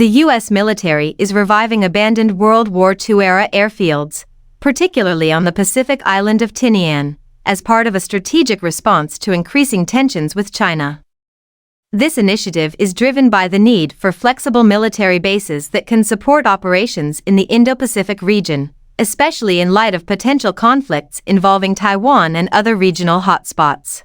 The U.S. military is reviving abandoned World War II-era airfields, particularly on the Pacific island of Tinian, as part of a strategic response to increasing tensions with China. This initiative is driven by the need for flexible military bases that can support operations in the Indo-Pacific region, especially in light of potential conflicts involving Taiwan and other regional hotspots.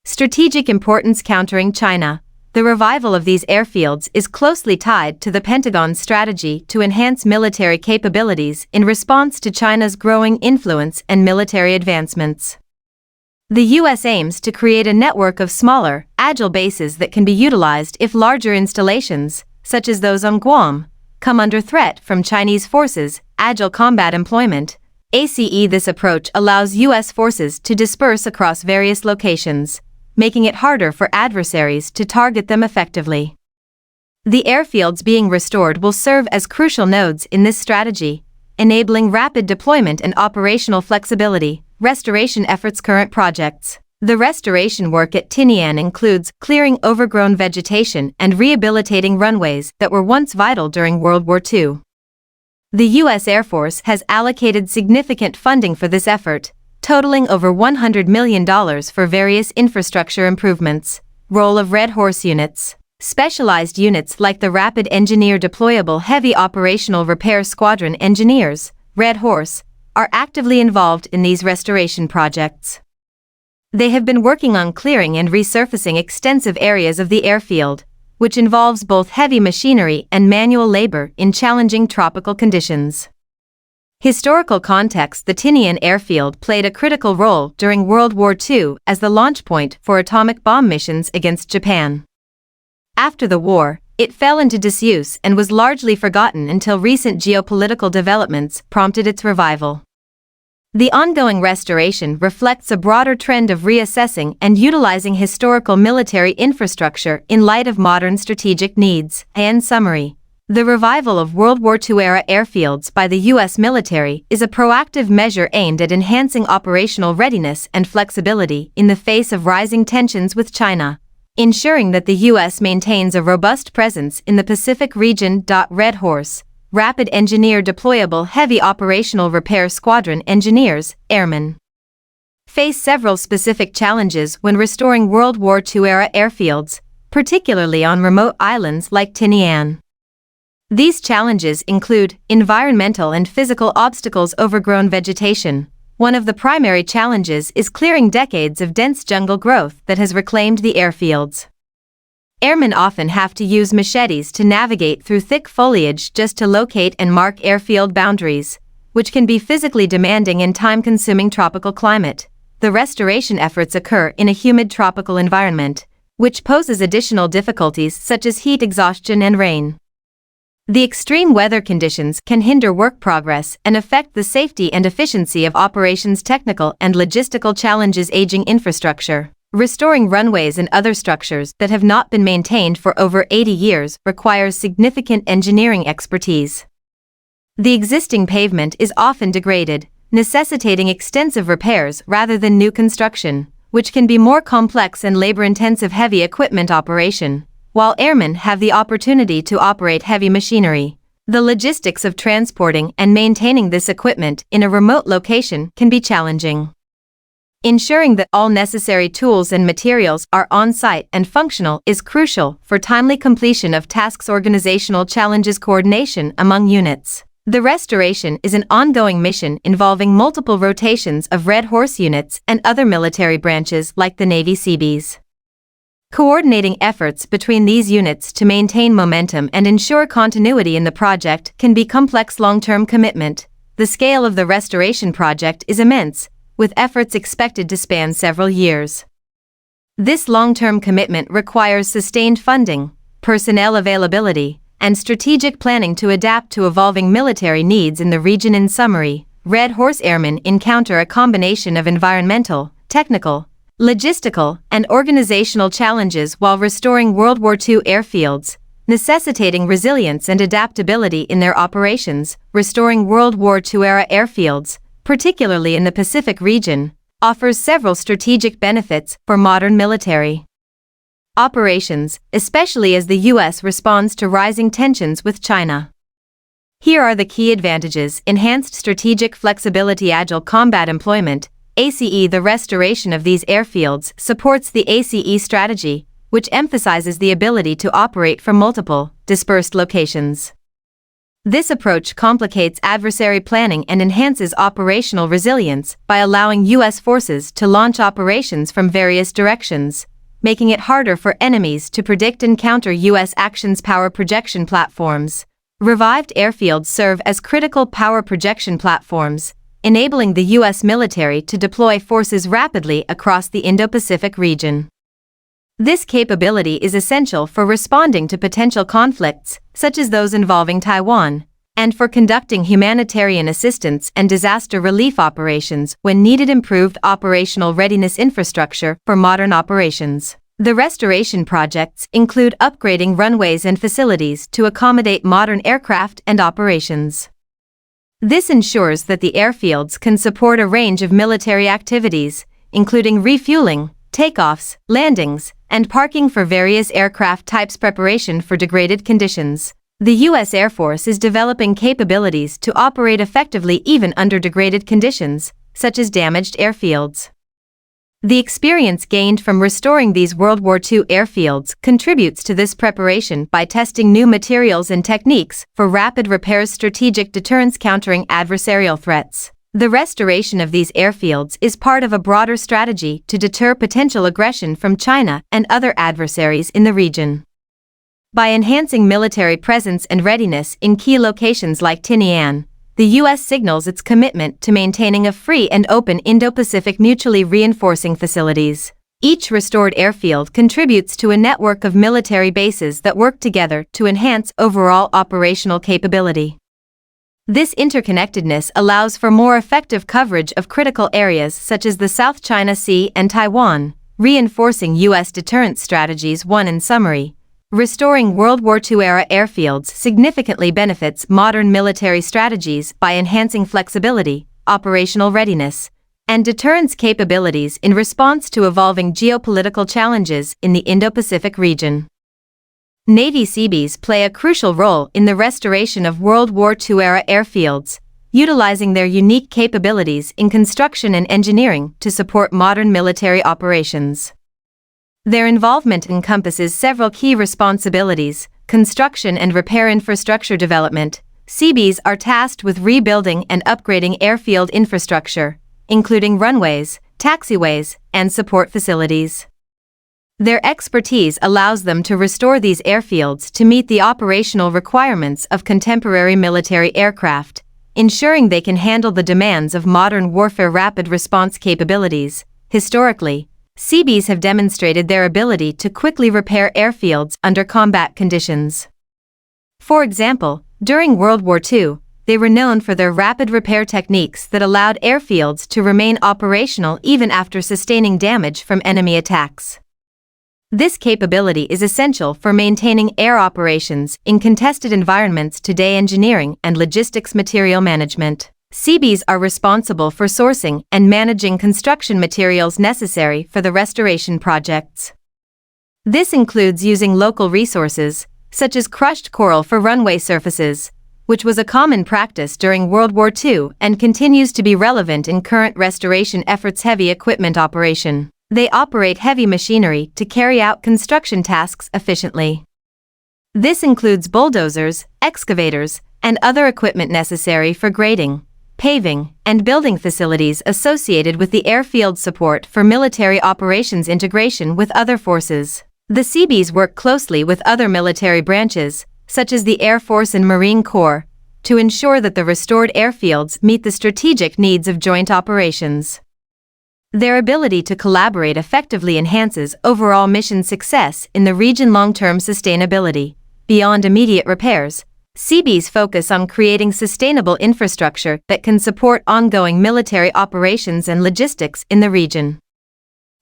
Strategic importance: countering China. The revival of these airfields is closely tied to the Pentagon's strategy to enhance military capabilities in response to China's growing influence and military advancements. The U.S. aims to create a network of smaller, agile bases that can be utilized if larger installations, such as those on Guam, come under threat from Chinese forces. Agile combat employment, ACE. This approach allows U.S. forces to disperse across various locations, making it harder for adversaries to target them effectively. The airfields being restored will serve as crucial nodes in this strategy, enabling rapid deployment and operational flexibility. Restoration efforts. Current projects. The restoration work at Tinian includes clearing overgrown vegetation and rehabilitating runways that were once vital during World War II. The U.S. Air Force has allocated significant funding for this effort, totaling over $100 million for various infrastructure improvements. Role of Red Horse units. Specialized units like the Rapid Engineer Deployable Heavy Operational Repair Squadron engineers, Red Horse, are actively involved in these restoration projects. They have been working on clearing and resurfacing extensive areas of the airfield, which involves both heavy machinery and manual labor in challenging tropical conditions. Historical context. The Tinian airfield played a critical role during World War II as the launch point for atomic bomb missions against Japan. After the war, it fell into disuse and was largely forgotten until recent geopolitical developments prompted its revival. The ongoing restoration reflects a broader trend of reassessing and utilizing historical military infrastructure in light of modern strategic needs. In summary, the revival of World War II-era airfields by the U.S. military is a proactive measure aimed at enhancing operational readiness and flexibility in the face of rising tensions with China, ensuring that the U.S. maintains a robust presence in the Pacific region. Red Horse, Rapid Engineer Deployable Heavy Operational Repair Squadron engineers, airmen, face several specific challenges when restoring World War II-era airfields, particularly on remote islands like Tinian. These challenges include environmental and physical obstacles. Overgrown vegetation. One of the primary challenges is clearing decades of dense jungle growth that has reclaimed the airfields. Airmen often have to use machetes to navigate through thick foliage just to locate and mark airfield boundaries, which can be physically demanding and time-consuming. Tropical climate. The restoration efforts occur in a humid tropical environment, which poses additional difficulties such as heat exhaustion and rain. The extreme weather conditions can hinder work progress and affect the safety and efficiency of operations. Technical and logistical challenges. Aging infrastructure. Restoring runways and other structures that have not been maintained for over 80 years requires significant engineering expertise. The existing pavement is often degraded, necessitating extensive repairs rather than new construction, which can be more complex and labor-intensive. Heavy equipment operation. While airmen have the opportunity to operate heavy machinery, the logistics of transporting and maintaining this equipment in a remote location can be challenging. Ensuring that all necessary tools and materials are on-site and functional is crucial for timely completion of tasks. Organizational challenges. Coordination among units. The restoration is an ongoing mission involving multiple rotations of Red Horse units and other military branches like the Navy Seabees. Coordinating efforts between these units to maintain momentum and ensure continuity in the project can be complex. Long-term commitment. The scale of the restoration project is immense, with efforts expected to span several years. This long-term commitment requires sustained funding, personnel availability, and strategic planning to adapt to evolving military needs in the region. In summary, Red Horse airmen encounter a combination of environmental, technical, logistical, and organizational challenges while restoring World War II airfields, necessitating resilience and adaptability in their operations. Restoring World War II-era airfields, particularly in the Pacific region, offers several strategic benefits for modern military. operations, especially as the U.S. responds to rising tensions with China. Here are the key advantages: enhanced strategic flexibility, agile combat employment, ACE. The restoration of these airfields supports the ACE strategy, which emphasizes the ability to operate from multiple, dispersed locations. This approach complicates adversary planning and enhances operational resilience by allowing U.S. forces to launch operations from various directions, making it harder for enemies to predict and counter U.S. actions. Power projection platforms. Revived airfields serve as critical power projection platforms, enabling the U.S. military to deploy forces rapidly across the Indo-Pacific region. This capability is essential for responding to potential conflicts, such as those involving Taiwan, and for conducting humanitarian assistance and disaster relief operations when needed. Improved operational readiness infrastructure for modern operations. The restoration projects include upgrading runways and facilities to accommodate modern aircraft and operations. This ensures that the airfields can support a range of military activities, including refueling, takeoffs, landings, and parking for various aircraft types. Preparation for degraded conditions. The U.S. Air Force is developing capabilities to operate effectively even under degraded conditions, such as damaged airfields. The experience gained from restoring these World War II airfields contributes to this preparation by testing new materials and techniques for rapid repairs. Strategic deterrence, countering adversarial threats. The restoration of these airfields is part of a broader strategy to deter potential aggression from China and other adversaries in the region. By enhancing military presence and readiness in key locations like Tinian, the U.S. signals its commitment to maintaining a free and open Indo-Pacific, mutually reinforcing facilities. Each restored airfield contributes to a network of military bases that work together to enhance overall operational capability. This interconnectedness allows for more effective coverage of critical areas such as the South China Sea and Taiwan, reinforcing U.S. deterrence strategies. 1. In summary, restoring World War II-era airfields significantly benefits modern military strategies by enhancing flexibility, operational readiness, and deterrence capabilities in response to evolving geopolitical challenges in the Indo-Pacific region. Navy Seabees play a crucial role in the restoration of World War II-era airfields, utilizing their unique capabilities in construction and engineering to support modern military operations. Their involvement encompasses several key responsibilities: construction and repair, infrastructure development. Seabees are tasked with rebuilding and upgrading airfield infrastructure, including runways, taxiways, and support facilities. Their expertise allows them to restore these airfields to meet the operational requirements of contemporary military aircraft, ensuring they can handle the demands of modern warfare. Rapid response capabilities. Historically, Seabees have demonstrated their ability to quickly repair airfields under combat conditions. For example, during World War II, they were known for their rapid repair techniques that allowed airfields to remain operational even after sustaining damage from enemy attacks. This capability is essential for maintaining air operations in contested environments today. Engineering and logistics, material management. Seabees are responsible for sourcing and managing construction materials necessary for the restoration projects. This includes using local resources, such as crushed coral for runway surfaces, which was a common practice during World War II and continues to be relevant in current restoration efforts. Heavy equipment operation. They operate heavy machinery to carry out construction tasks efficiently. This includes bulldozers, excavators, and other equipment necessary for grading, paving, and building facilities associated with the airfield. Support for military operations. Integration with other forces. The Seabees work closely with other military branches, such as the Air Force and Marine Corps, to ensure that the restored airfields meet the strategic needs of joint operations. Their ability to collaborate effectively enhances overall mission success in the region. Long-term sustainability. Beyond immediate repairs, Seabees focus on creating sustainable infrastructure that can support ongoing military operations and logistics in the region.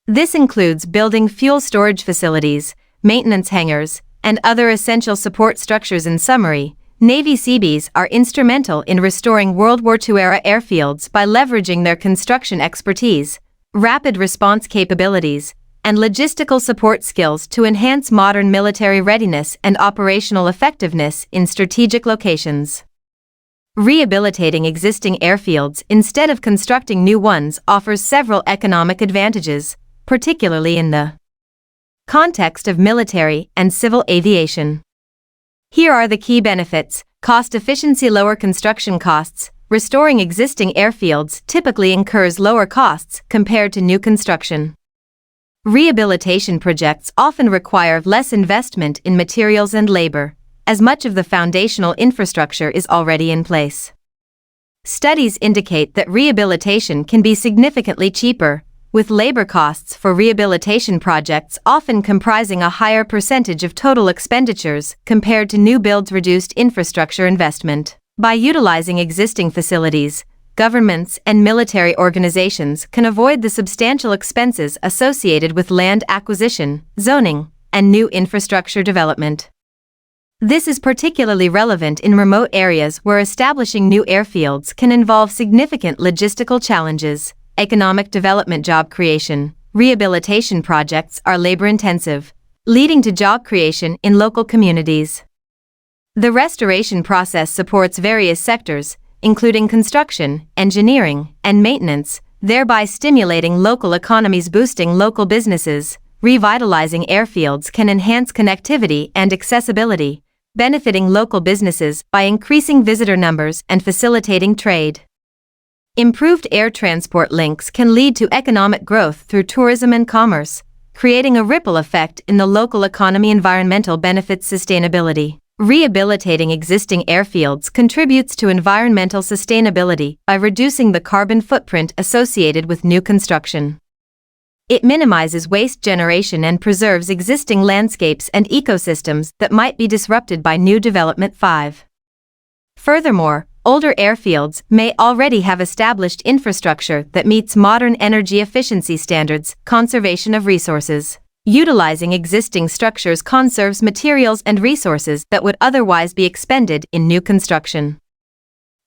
This includes building fuel storage facilities, maintenance hangars, and other essential support structures. In summary, Navy Seabees are instrumental in restoring World War II-era airfields by leveraging their construction expertise, rapid response capabilities, and logistical support skills to enhance modern military readiness and operational effectiveness in strategic locations. Rehabilitating existing airfields instead of constructing new ones offers several economic advantages, particularly in the context of military and civil aviation. Here are the key benefits: cost efficiency, lower construction costs. Restoring existing airfields typically incurs lower costs compared to new construction. Rehabilitation projects often require less investment in materials and labor, as much of the foundational infrastructure is already in place. Studies indicate that rehabilitation can be significantly cheaper, with labor costs for rehabilitation projects often comprising a higher percentage of total expenditures compared to new builds. Reduced infrastructure investment. By utilizing existing facilities, governments and military organizations can avoid the substantial expenses associated with land acquisition, zoning, and new infrastructure development. This is particularly relevant in remote areas where establishing new airfields can involve significant logistical challenges. Economic development. Job creation. Rehabilitation projects are labor-intensive, leading to job creation in local communities. The restoration process supports various sectors, including construction, engineering, and maintenance, thereby stimulating local economies, boosting local businesses. Revitalizing airfields can enhance connectivity and accessibility, benefiting local businesses by increasing visitor numbers and facilitating trade. Improved air transport links can lead to economic growth through tourism and commerce, creating a ripple effect in the local economy. Environmental benefits. Sustainability. Rehabilitating existing airfields contributes to environmental sustainability by reducing the carbon footprint associated with new construction. It minimizes waste generation and preserves existing landscapes and ecosystems that might be disrupted by new development. 5. Furthermore, older airfields may already have established infrastructure that meets modern energy efficiency standards. Conservation of resources. Utilizing existing structures conserves materials and resources that would otherwise be expended in new construction.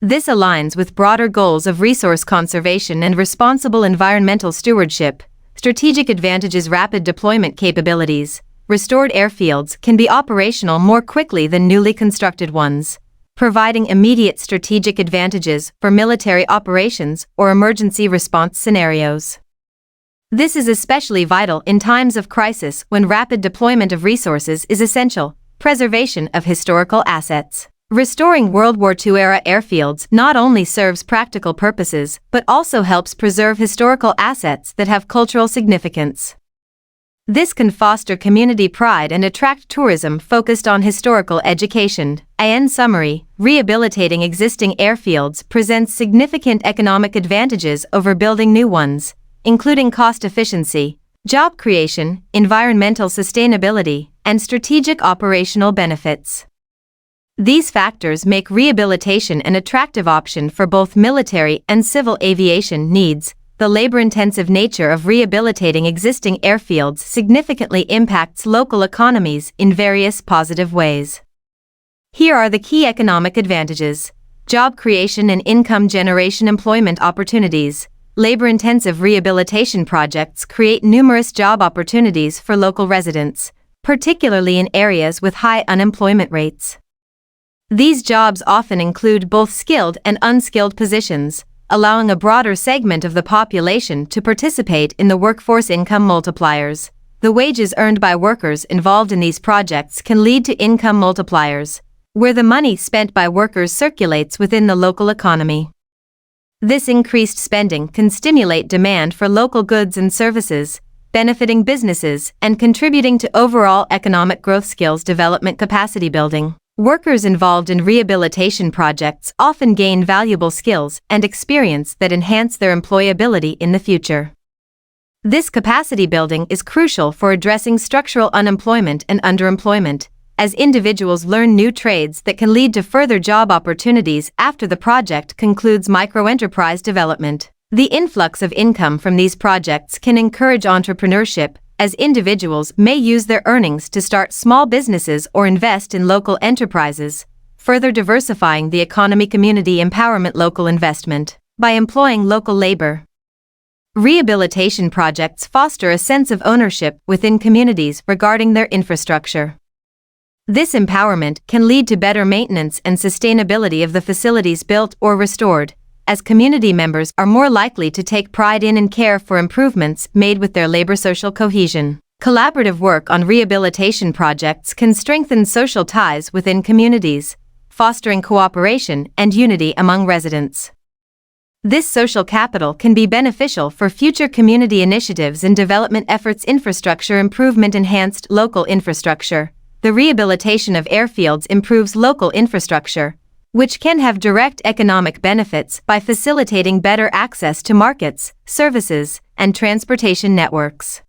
This aligns with broader goals of resource conservation and responsible environmental stewardship. Strategic advantages. Rapid deployment capabilities. Restored airfields can be operational more quickly than newly constructed ones, providing immediate strategic advantages for military operations or emergency response scenarios. This is especially vital in times of crisis when rapid deployment of resources is essential. Preservation of historical assets. Restoring World War II-era airfields not only serves practical purposes but also helps preserve historical assets that have cultural significance. This can foster community pride and attract tourism focused on historical education. In summary, rehabilitating existing airfields presents significant economic advantages over building new ones, including cost efficiency, job creation, environmental sustainability, and strategic operational benefits. These factors make rehabilitation an attractive option for both military and civil aviation needs. The labor-intensive nature of rehabilitating existing airfields significantly impacts local economies in various positive ways. Here are the key economic advantages: job creation and income generation. Employment opportunities. Labor-intensive rehabilitation projects create numerous job opportunities for local residents, particularly in areas with high unemployment rates. These jobs often include both skilled and unskilled positions, allowing a broader segment of the population to participate in the workforce. Income multipliers. The wages earned by workers involved in these projects can lead to income multipliers, where the money spent by workers circulates within the local economy. This increased spending can stimulate demand for local goods and services, benefiting businesses and contributing to overall economic growth. Skills development. Capacity building. Workers involved in rehabilitation projects often gain valuable skills and experience that enhance their employability in the future. This capacity building is crucial for addressing structural unemployment and underemployment, as individuals learn new trades that can lead to further job opportunities after the project concludes. Microenterprise development. The influx of income from these projects can encourage entrepreneurship, as individuals may use their earnings to start small businesses or invest in local enterprises, further diversifying the economy. Community empowerment. Local investment. By employing local labor, Rehabilitation projects foster a sense of ownership within communities regarding their infrastructure. This empowerment can lead to better maintenance and sustainability of the facilities built or restored, as community members are more likely to take pride in and care for improvements made with their labor-social cohesion. Collaborative work on rehabilitation projects can strengthen social ties within communities, fostering cooperation and unity among residents. This social capital can be beneficial for future community initiatives and development efforts. Infrastructure improvement. Enhanced local infrastructure. The rehabilitation of airfields improves local infrastructure, which can have direct economic benefits by facilitating better access to markets, services, and transportation networks.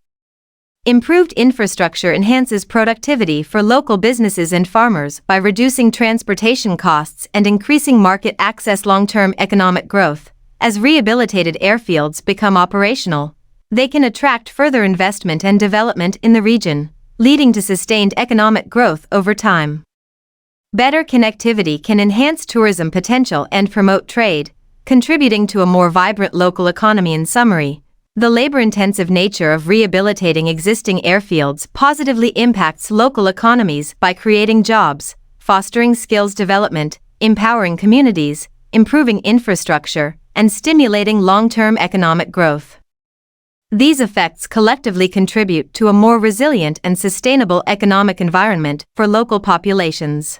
Improved infrastructure enhances productivity for local businesses and farmers by reducing transportation costs and increasing market access. Long-term economic growth. As rehabilitated airfields become operational, they can attract further investment and development in the region, leading to sustained economic growth over time. Better connectivity can enhance tourism potential and promote trade, contributing to a more vibrant local economy. In summary, the labor-intensive nature of rehabilitating existing airfields positively impacts local economies by creating jobs, fostering skills development, empowering communities, improving infrastructure, and stimulating long-term economic growth. These effects collectively contribute to a more resilient and sustainable economic environment for local populations.